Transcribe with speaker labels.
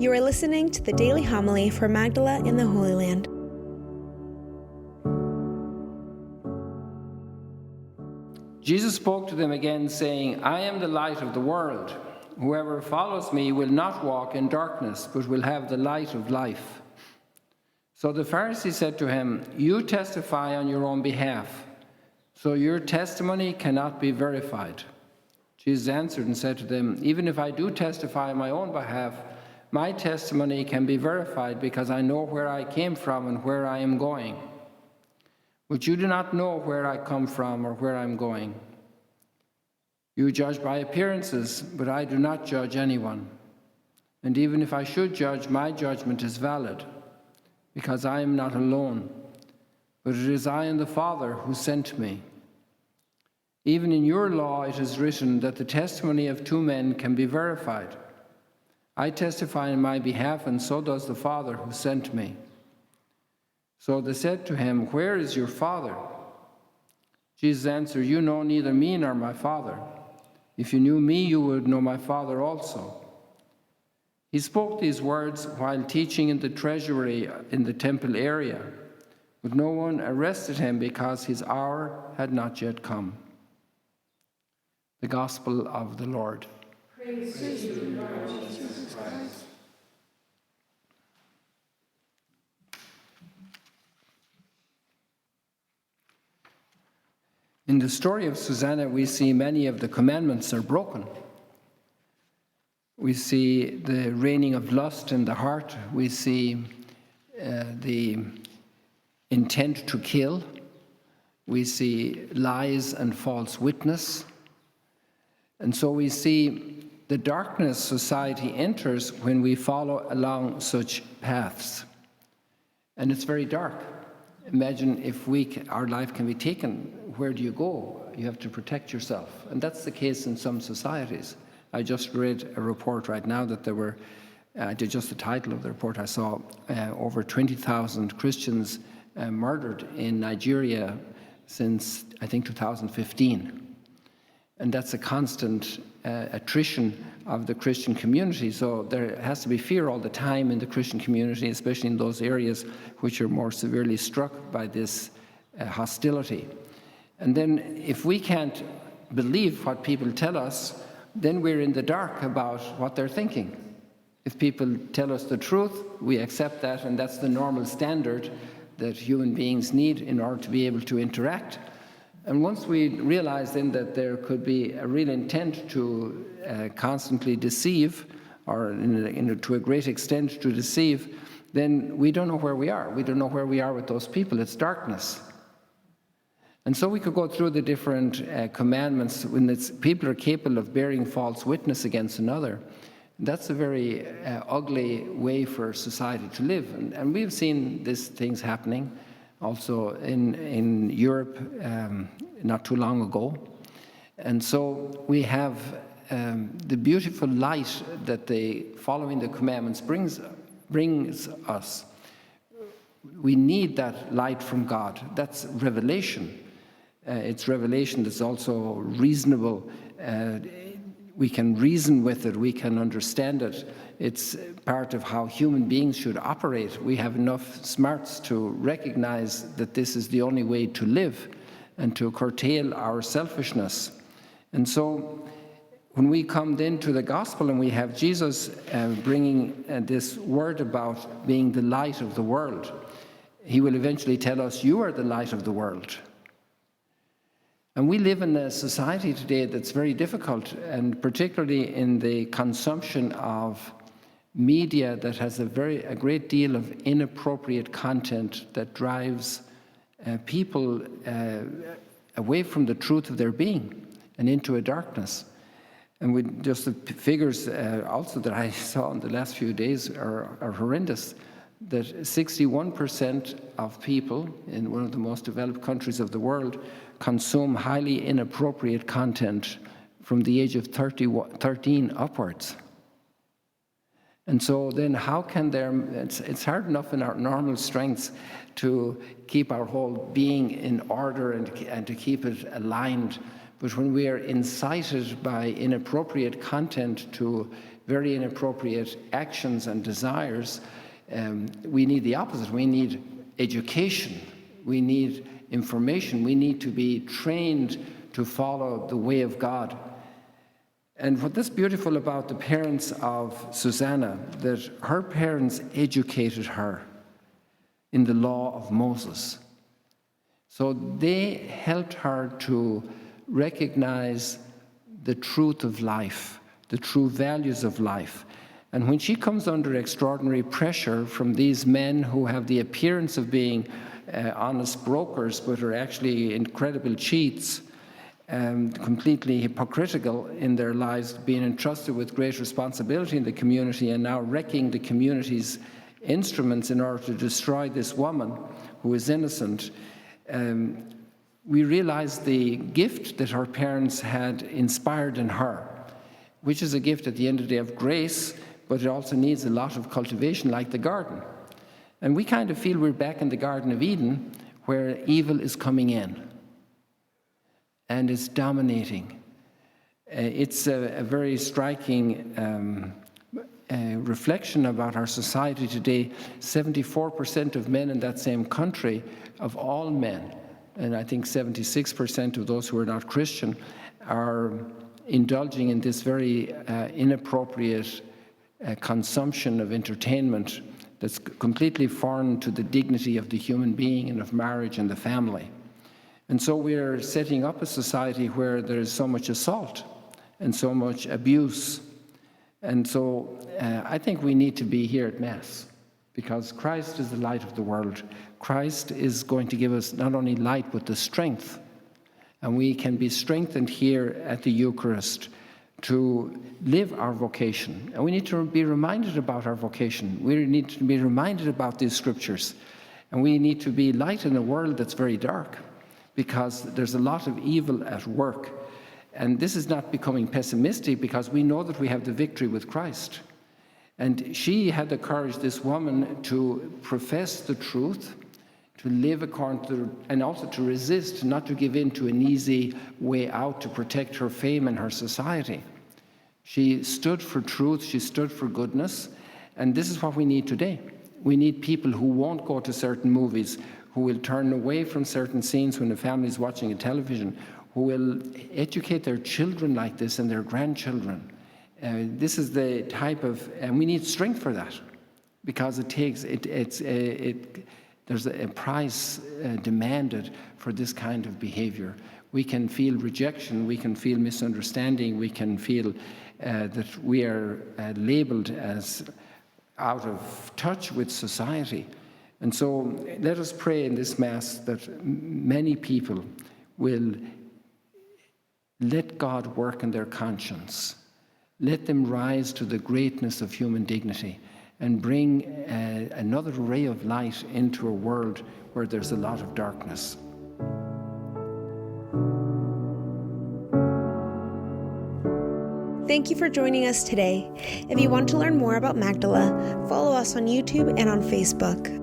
Speaker 1: You are listening to the Daily Homily for Magdala in the Holy Land.
Speaker 2: Jesus spoke to them again, saying, I am the light of the world. Whoever follows me will not walk in darkness, but will have the light of life. So the Pharisees said to him, You testify on your own behalf, so your testimony cannot be verified. Jesus answered and said to them, Even if I do testify on my own behalf, my testimony can be verified because I know where I came from and where I am going. But you do not know where I come from or where I am going. You judge by appearances, but I do not judge anyone. And even if I should judge, my judgment is valid, because I am not alone, but it is I and the Father who sent me. Even in your law it is written that the testimony of two men can be verified. I testify on my behalf, and so does the Father who sent me. So they said to him, Where is your Father? Jesus answered, You know neither me nor my Father. If you knew me, you would know my Father also. He spoke these words while teaching in the treasury in the temple area, but no one arrested him because his hour had not yet come. The Gospel of the Lord.
Speaker 3: Praise to you, Lord Jesus Christ.
Speaker 2: In the story of Susanna, we see many of the commandments are broken. We see the reigning of lust in the heart. We see the intent to kill. We see lies and false witness. And so we see the darkness society enters when we follow along such paths. And it's very dark. Imagine if our life can be taken, where do you go? You have to protect yourself. And that's the case in some societies. I just read a report right now that there were, just the title of the report I saw, over 20,000 Christians murdered in Nigeria since, I think, 2015. And that's a constant attrition of the Christian community. So there has to be fear all the time in the Christian community, especially in those areas which are more severely struck by this hostility. And then if we can't believe what people tell us, then we're in the dark about what they're thinking. If people tell us the truth, we accept that, and that's the normal standard that human beings need in order to be able to interact. And once we realize then that there could be a real intent to constantly deceive, or to a great extent to deceive, then we don't know where we are. We don't know where we are with those people. It's darkness. And so we could go through the different commandments when people are capable of bearing false witness against another. That's a very ugly way for society to live. And we've seen these things happening also in Europe not too long ago. And so we have the beautiful light that following the commandments brings us. We need that light from God. That's revelation. It's revelation that's also reasonable. We can reason with it. We can understand it. It's part of how human beings should operate. We have enough smarts to recognize that this is the only way to live and to curtail our selfishness. And so when we come then to the gospel and we have Jesus bringing this word about being the light of the world, he will eventually tell us, you are the light of the world. And we live in a society today that's very difficult, and particularly in the consumption of media that has a great deal of inappropriate content that drives people away from the truth of their being and into a darkness. And just the figures also that I saw in the last few days are horrendous, that 61% of people in one of the most developed countries of the world consume highly inappropriate content from the age of 13 upwards. And so then how can it's hard enough in our normal strengths to keep our whole being in order and to keep it aligned. But when we are incited by inappropriate content to very inappropriate actions and desires, we need the opposite. We need education. We need information. We need to be trained to follow the way of God. And what's beautiful about the parents of Susanna, that her parents educated her in the law of Moses. So they helped her to recognize the truth of life, the true values of life. And when she comes under extraordinary pressure from these men who have the appearance of being honest brokers, but are actually incredible cheats, completely hypocritical in their lives, being entrusted with great responsibility in the community and now wrecking the community's instruments in order to destroy this woman who is innocent, we realize the gift that her parents had inspired in her, which is a gift at the end of the day of grace, but it also needs a lot of cultivation, like the garden. And we kind of feel we're back in the Garden of Eden, where evil is coming in and is dominating. It's a very striking reflection about our society today. 74% of men in that same country, of all men, and I think 76% of those who are not Christian, are indulging in this very inappropriate consumption of entertainment that's completely foreign to the dignity of the human being and of marriage and the family. And so we're setting up a society where there is so much assault and so much abuse. And so I think we need to be here at Mass, because Christ is the light of the world. Christ is going to give us not only light, but the strength. And we can be strengthened here at the Eucharist to live our vocation. And we need to be reminded about our vocation. We need to be reminded about these scriptures. And we need to be light in a world that's very dark, because there's a lot of evil at work. And this is not becoming pessimistic, because we know that we have the victory with Christ. And she had the courage, this woman, to profess the truth, to live according to, and also to resist, not to give in to an easy way out to protect her fame and her society. She stood for truth, she stood for goodness, and this is what we need today. We need people who won't go to certain movies, who will turn away from certain scenes when the family is watching a television, who will educate their children like this and their grandchildren. This is the type of, and we need strength for that, because it takes, there's a price demanded for this kind of behavior. We can feel rejection, we can feel misunderstanding, we can feel that we are labeled as out of touch with society. And so let us pray in this Mass that many people will let God work in their conscience. Let them rise to the greatness of human dignity and bring another ray of light into a world where there's a lot of darkness.
Speaker 1: Thank you for joining us today. If you want to learn more about Magdala, follow us on YouTube and on Facebook.